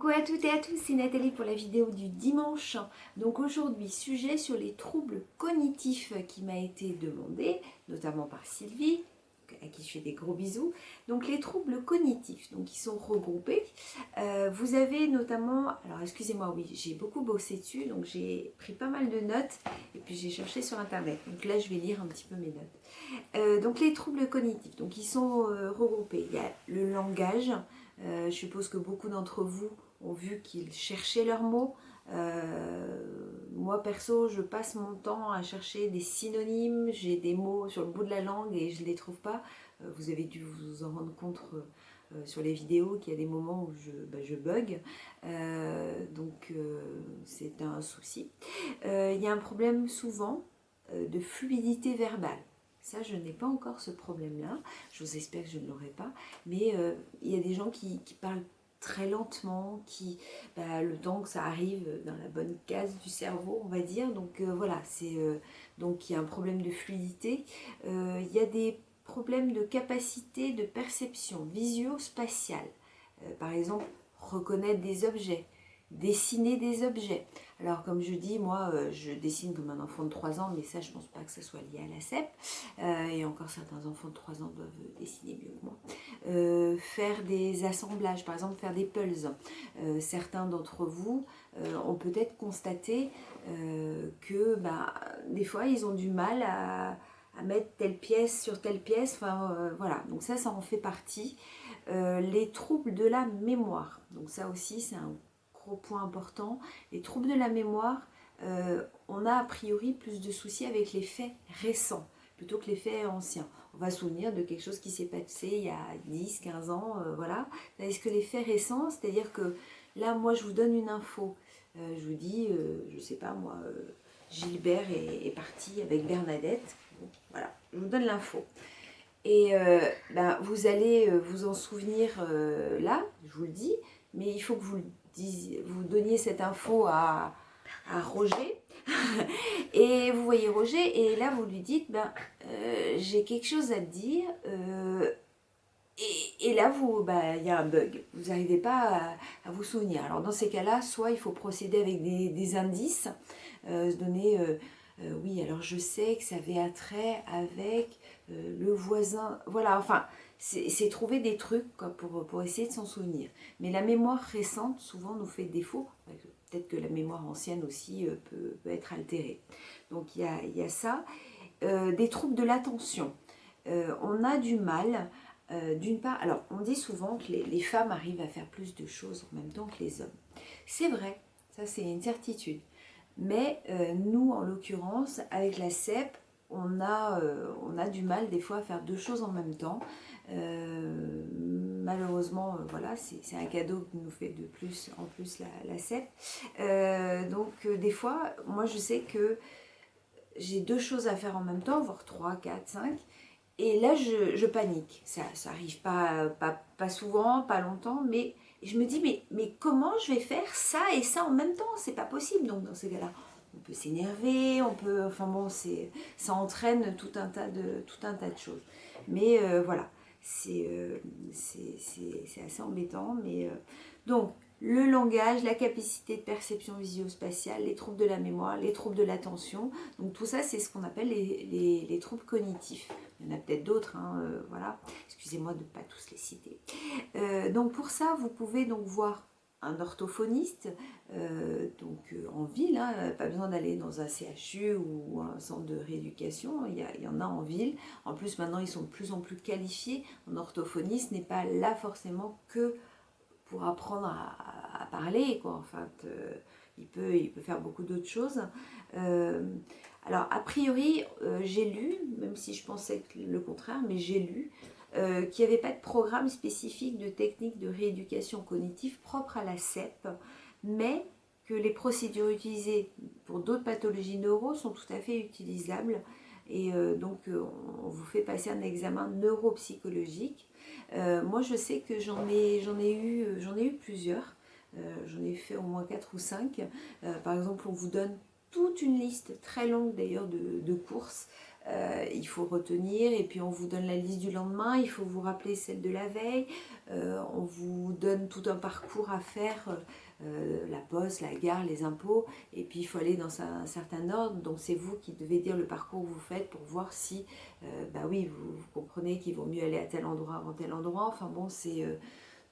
Coucou à toutes et à tous, c'est Nathalie pour la vidéo du dimanche. Donc aujourd'hui, sujet sur les troubles cognitifs qui m'a été demandé, notamment par Sylvie, à qui je fais des gros bisous. Donc les troubles cognitifs, donc ils sont regroupés. Vous avez notamment, alors excusez-moi, oui, j'ai beaucoup bossé dessus, donc j'ai pris pas mal de notes et puis j'ai cherché sur internet. Donc là, je vais lire un petit peu mes notes. Donc les troubles cognitifs, donc ils sont regroupés. Il y a le langage. Je suppose que beaucoup d'entre vous ont vu qu'ils cherchaient leurs mots. Moi perso, je passe mon temps à chercher des synonymes. J'ai des mots sur le bout de la langue et je ne les trouve pas. Vous avez dû vous en rendre compte sur les vidéos qu'il y a des moments où je bug. Donc c'est un souci. Il y a un problème souvent de fluidité verbale. Ça, je n'ai pas encore ce problème-là. Je vous espère que je ne l'aurai pas. Mais il y a des gens qui parlent très lentement, le temps que ça arrive dans la bonne case du cerveau, on va dire. Donc voilà, donc il y a un problème de fluidité. Il y a des problèmes de capacité de perception visio-spatiale. Par exemple, reconnaître des objets, dessiner des objets. Alors comme je dis, moi je dessine comme un enfant de 3 ans, mais ça je pense pas que ça soit lié à la CEP. Et encore certains enfants de 3 ans doivent dessiner mieux que moi. Faire des assemblages, par exemple faire des puzzles. Certains d'entre vous ont peut-être constaté que des fois ils ont du mal à mettre telle pièce sur telle pièce, voilà, donc ça en fait partie. Les troubles de la mémoire, donc ça aussi c'est un gros point important. Les troubles de la mémoire, on a priori plus de soucis avec les faits récents plutôt que les faits anciens. On va se souvenir de quelque chose qui s'est passé il y a 10, 15 ans, voilà. Est-ce que les faits récents, c'est-à-dire que là, moi, je vous donne une info. Je vous dis, je sais pas moi, Gilbert est parti avec Bernadette. Bon, voilà, je vous donne l'info. Et vous allez vous en souvenir là, je vous le dis, mais il faut que vous donniez cette info à Roger. Et vous voyez Roger, et là vous lui dites, j'ai quelque chose à te dire, et là il y a un bug, vous n'arrivez pas à vous souvenir. Alors dans ces cas-là, soit il faut procéder avec des indices, se donner, oui, alors je sais que ça avait attrait avec le voisin, voilà, enfin, c'est trouver des trucs quoi, pour essayer de s'en souvenir. Mais la mémoire récente, souvent, nous fait défaut. Peut-être que la mémoire ancienne aussi peut être altérée. Donc il y a ça. Des troubles de l'attention. On a du mal, d'une part, alors on dit souvent que les femmes arrivent à faire plus de choses en même temps que les hommes. C'est vrai, ça c'est une certitude. Mais nous, en l'occurrence, avec la CEP, on a du mal des fois à faire deux choses en même temps. Malheureusement, voilà, c'est un cadeau que nous fait de plus en plus la CEP. Des fois, moi je sais que j'ai deux choses à faire en même temps, voire 3, 4, 5. Et là, je panique. Ça arrive pas souvent, pas longtemps, mais je me dis, mais comment je vais faire ça et ça en même temps? C'est pas possible. Donc, dans ces cas-là, on peut s'énerver, ça entraîne tout un tas de choses. Mais voilà, c'est assez embêtant. Donc, le langage, la capacité de perception visio-spatiale, les troubles de la mémoire, les troubles de l'attention. Donc tout ça, c'est ce qu'on appelle les troubles cognitifs. Il y en a peut-être d'autres, voilà. Excusez-moi de ne pas tous les citer. Donc pour ça, vous pouvez donc voir un orthophoniste en ville, pas besoin d'aller dans un CHU ou un centre de rééducation, il y en a en ville. En plus, maintenant, ils sont de plus en plus qualifiés. Un orthophoniste n'est pas là forcément que pour apprendre à parler, quoi. Enfin, il peut faire beaucoup d'autres choses. Alors, a priori, j'ai lu, même si je pensais le contraire, mais j'ai lu qu'il n'y avait pas de programme spécifique de technique de rééducation cognitive propre à la CEP, mais que les procédures utilisées pour d'autres pathologies neuro sont tout à fait utilisables. Et on vous fait passer un examen neuropsychologique. Moi, je sais que j'en ai eu plusieurs. J'en ai fait au moins 4 ou 5. Par exemple, on vous donne toute une liste très longue d'ailleurs de courses il faut retenir, et puis on vous donne la liste du lendemain, il faut vous rappeler celle de la veille, on vous donne tout un parcours à faire, la poste, la gare, les impôts, et puis il faut aller dans un certain ordre, donc c'est vous qui devez dire le parcours que vous faites pour voir si, bah oui, vous comprenez qu'il vaut mieux aller à tel endroit avant tel endroit, enfin bon, c'est...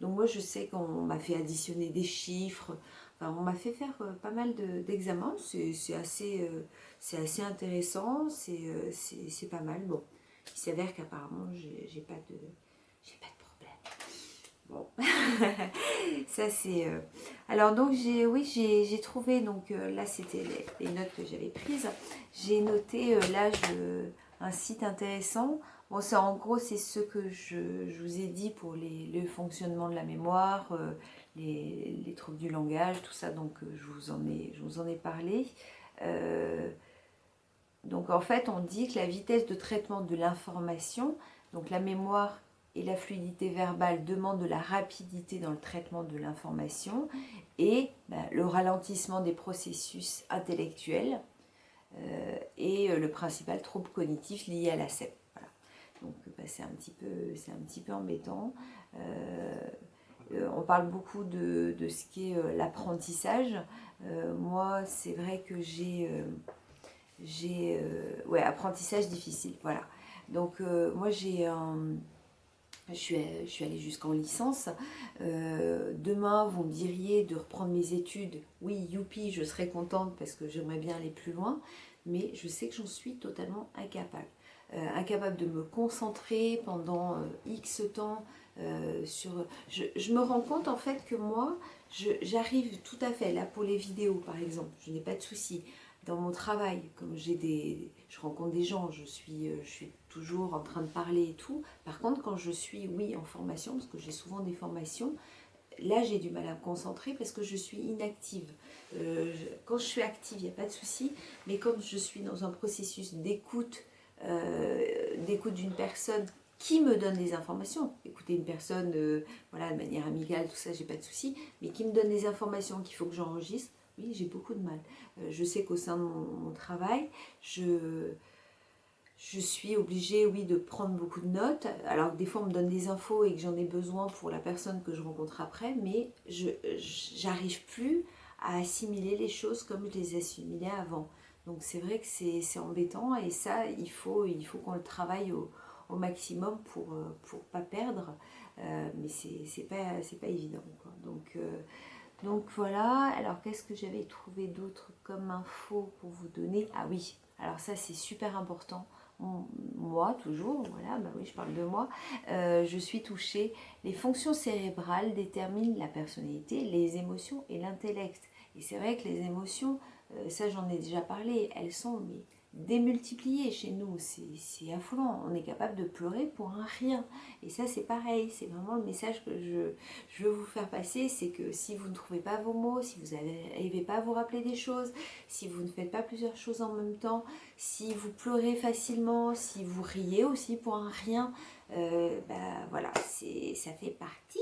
donc moi je sais qu'on m'a fait additionner des chiffres, enfin, on m'a fait faire pas mal d'examens, c'est assez intéressant, c'est pas mal. Bon, il s'avère qu'apparemment j'ai pas de problème. Bon, ça c'est... Alors donc j'ai trouvé, donc là c'était les notes que j'avais prises, j'ai noté un site intéressant. Bon, ça en gros c'est ce que je vous ai dit pour le fonctionnement de la mémoire, les troubles du langage, tout ça, donc je vous en ai parlé. Donc en fait on dit que la vitesse de traitement de l'information, donc la mémoire et la fluidité verbale demandent de la rapidité dans le traitement de l'information et le ralentissement des processus intellectuels et le principal trouble cognitif lié à la CEP. Voilà. Donc c'est un petit peu embêtant. On parle beaucoup de ce qui est l'apprentissage. Moi, c'est vrai que ouais, apprentissage difficile, voilà. Donc moi je suis allée jusqu'en licence. Demain, vous me diriez de reprendre mes études. Oui, youpi, je serais contente parce que j'aimerais bien aller plus loin, mais je sais que j'en suis totalement incapable. Incapable de me concentrer pendant X temps sur... Je me rends compte en fait que moi, j'arrive tout à fait, là pour les vidéos par exemple, je n'ai pas de soucis. Dans mon travail, comme je rencontre des gens, je suis toujours en train de parler et tout. Par contre, quand je suis, oui, en formation, parce que j'ai souvent des formations, là j'ai du mal à me concentrer parce que je suis inactive. Quand je suis active, il n'y a pas de souci, mais quand je suis dans un processus d'écoute d'une personne qui me donne des informations, écouter une personne voilà, de manière amicale, tout ça, j'ai pas de souci, mais qui me donne des informations qu'il faut que j'enregistre, oui, j'ai beaucoup de mal. Je sais qu'au sein de mon travail, je suis obligée, oui, de prendre beaucoup de notes. Alors que des fois, on me donne des infos et que j'en ai besoin pour la personne que je rencontre après, mais j'arrive plus à assimiler les choses comme je les assimilais avant. Donc c'est vrai que c'est embêtant et ça, il faut qu'on le travaille au maximum pour pas perdre. Mais c'est pas évident, quoi. Donc voilà, alors qu'est-ce que j'avais trouvé d'autre comme info pour vous donner? Ah oui, alors ça c'est super important. Moi, toujours, voilà, bah oui, je parle de moi, je suis touchée. Les fonctions cérébrales déterminent la personnalité, les émotions et l'intellect. Et c'est vrai que les émotions, ça j'en ai déjà parlé, elles sont démultipliées chez nous, c'est affolant. On est capable de pleurer pour un rien. Et ça c'est pareil, c'est vraiment le message que je veux vous faire passer, c'est que si vous ne trouvez pas vos mots, si vous n'arrivez pas à vous rappeler des choses, si vous ne faites pas plusieurs choses en même temps, si vous pleurez facilement, si vous riez aussi pour un rien, voilà, ça fait partie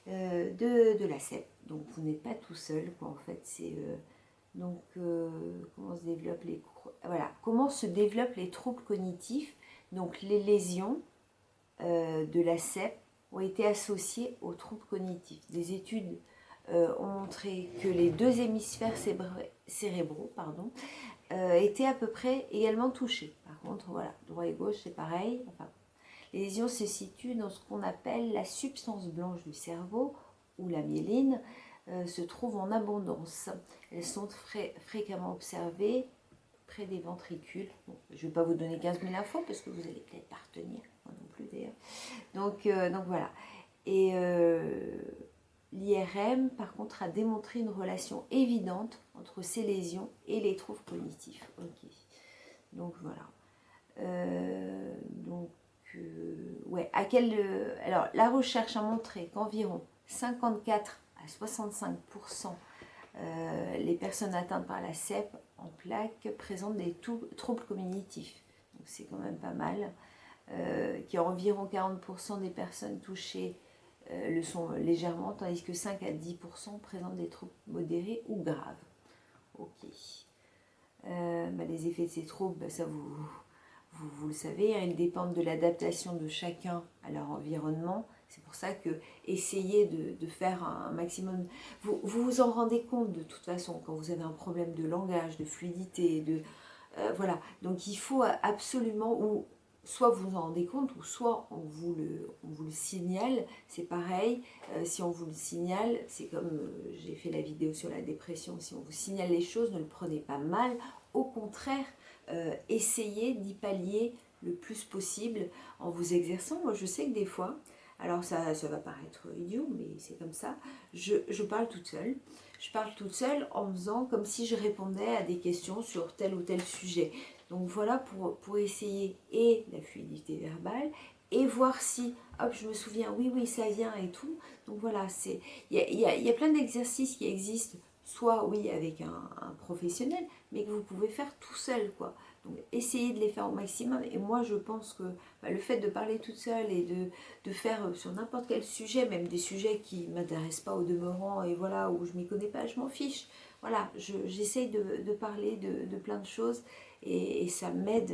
de la CEP. Donc vous n'êtes pas tout seul, quoi, en fait. Comment se développent les troubles cognitifs. Donc les lésions de la CEP ont été associées aux troubles cognitifs. Des études ont montré que les deux hémisphères cérébraux étaient à peu près également touchés. Par contre, voilà, droit et gauche, c'est pareil. Enfin, les lésions se situent dans ce qu'on appelle la substance blanche du cerveau, où la myéline se trouve en abondance. Elles sont fréquemment observées près des ventricules. Bon, je ne vais pas vous donner 15 000 infos parce que vous allez peut-être pas retenir, moi non plus d'ailleurs. Donc voilà. Et l'IRM, par contre, a démontré une relation évidente entre ces lésions et les troubles cognitifs. Ok. Donc voilà. Ouais. Alors, la recherche a montré qu'environ 54 à 65% les personnes atteintes par la CEP en plaques présentent des troubles cognitifs. Donc c'est quand même pas mal. Qu'il y a environ 40% des personnes touchées le sont légèrement, tandis que 5 à 10% présentent des troubles modérés ou graves. Ok. Les effets de ces troubles, ça vous vous le savez, hein, ils dépendent de l'adaptation de chacun à leur environnement. C'est pour ça que essayez de faire un maximum. Vous vous en rendez compte de toute façon quand vous avez un problème de langage, de fluidité, voilà. Donc il faut absolument, ou soit vous vous en rendez compte, ou soit on vous le signale. C'est pareil, si on vous le signale, c'est comme j'ai fait la vidéo sur la dépression, si on vous signale les choses, ne le prenez pas mal. Au contraire, essayez d'y pallier le plus possible en vous exerçant. Moi je sais que des fois, alors ça va paraître idiot, mais c'est comme ça, je parle toute seule. Je parle toute seule en faisant comme si je répondais à des questions sur tel ou tel sujet. Donc voilà pour essayer et la fluidité verbale et voir si, hop, je me souviens, oui, ça vient et tout. Donc voilà, il y a plein d'exercices qui existent, soit oui avec un professionnel, mais que vous pouvez faire tout seul, quoi. Donc essayez de les faire au maximum. Et moi je pense que le fait de parler toute seule et de faire sur n'importe quel sujet, même des sujets qui ne m'intéressent pas au demeurant, et voilà, où je ne m'y connais pas, je m'en fiche. Voilà, j'essaye de parler de plein de choses et ça m'aide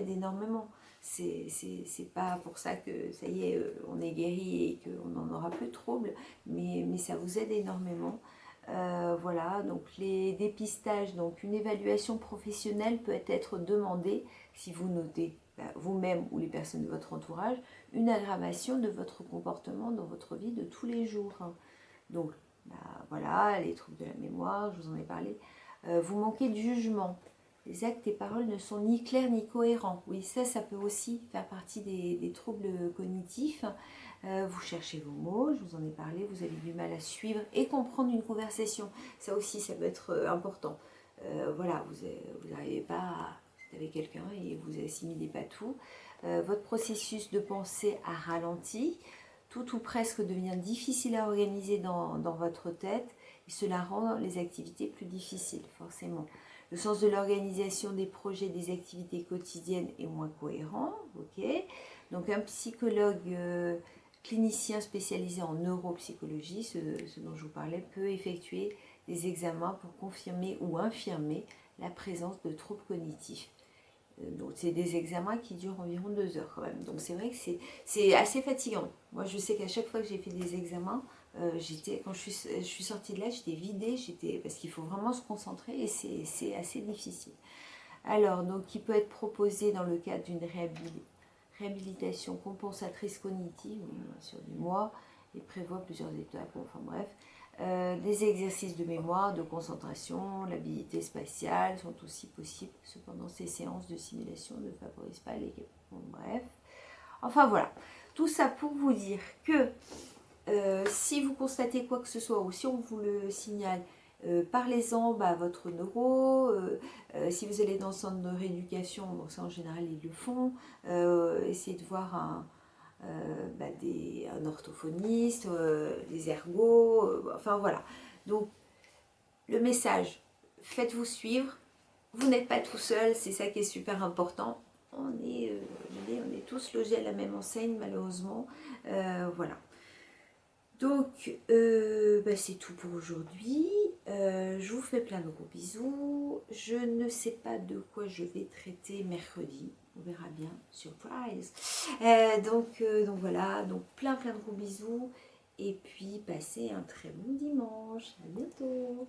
énormément. C'est pas pour ça que ça y est, on est guéri et qu'on n'en aura plus de troubles, mais ça vous aide énormément. Voilà, donc les dépistages, donc une évaluation professionnelle peut être demandée si vous notez vous-même ou les personnes de votre entourage une aggravation de votre comportement dans votre vie de tous les jours. Donc voilà, les troubles de la mémoire, je vous en ai parlé. Vous manquez de jugement. Les actes et paroles ne sont ni clairs ni cohérents. Oui, ça peut aussi faire partie des troubles cognitifs. Vous cherchez vos mots, je vous en ai parlé, vous avez du mal à suivre et comprendre une conversation. Ça aussi, ça peut être important. Voilà, vous n'arrivez pas à... Vous êtes avec quelqu'un et vous assimilez pas tout. Votre processus de pensée a ralenti. Tout ou presque devient difficile à organiser dans votre tête et cela rend les activités plus difficiles, forcément. Le sens de l'organisation des projets, des activités quotidiennes est moins cohérent. Ok. Donc un psychologue clinicien spécialisé en neuropsychologie, ce dont je vous parlais, peut effectuer des examens pour confirmer ou infirmer la présence de troubles cognitifs. Donc c'est des examens qui durent environ 2 heures quand même. Donc c'est vrai que c'est assez fatigant. Moi je sais qu'à chaque fois que j'ai fait des examens, quand je suis sortie de là, j'étais vidée, parce qu'il faut vraiment se concentrer et c'est assez difficile. Alors, donc il peut être proposé dans le cadre d'une réhabilitation compensatrice cognitive, sur du mois, et prévoit plusieurs étapes, enfin bref. Des exercices de mémoire, de concentration, l'habilité spatiale sont aussi possibles. Cependant, ces séances de simulation ne favorisent pas les... Bon, bref. Enfin voilà. Tout ça pour vous dire que si vous constatez quoi que ce soit ou si on vous le signale, parlez-en à votre neuro. Si vous allez dans le centre de rééducation, bon, ça en général ils le font. Essayez de voir un orthophoniste, des ergots, enfin voilà. Donc le message, faites-vous suivre, vous n'êtes pas tout seul, c'est ça qui est super important. On est tous logés à la même enseigne malheureusement, voilà. Donc c'est tout pour aujourd'hui. Je vous fais plein de gros bisous. Je ne sais pas de quoi je vais traiter mercredi. On verra bien. Surprise. Donc voilà. Donc plein de gros bisous. Et puis passez un très bon dimanche. À bientôt.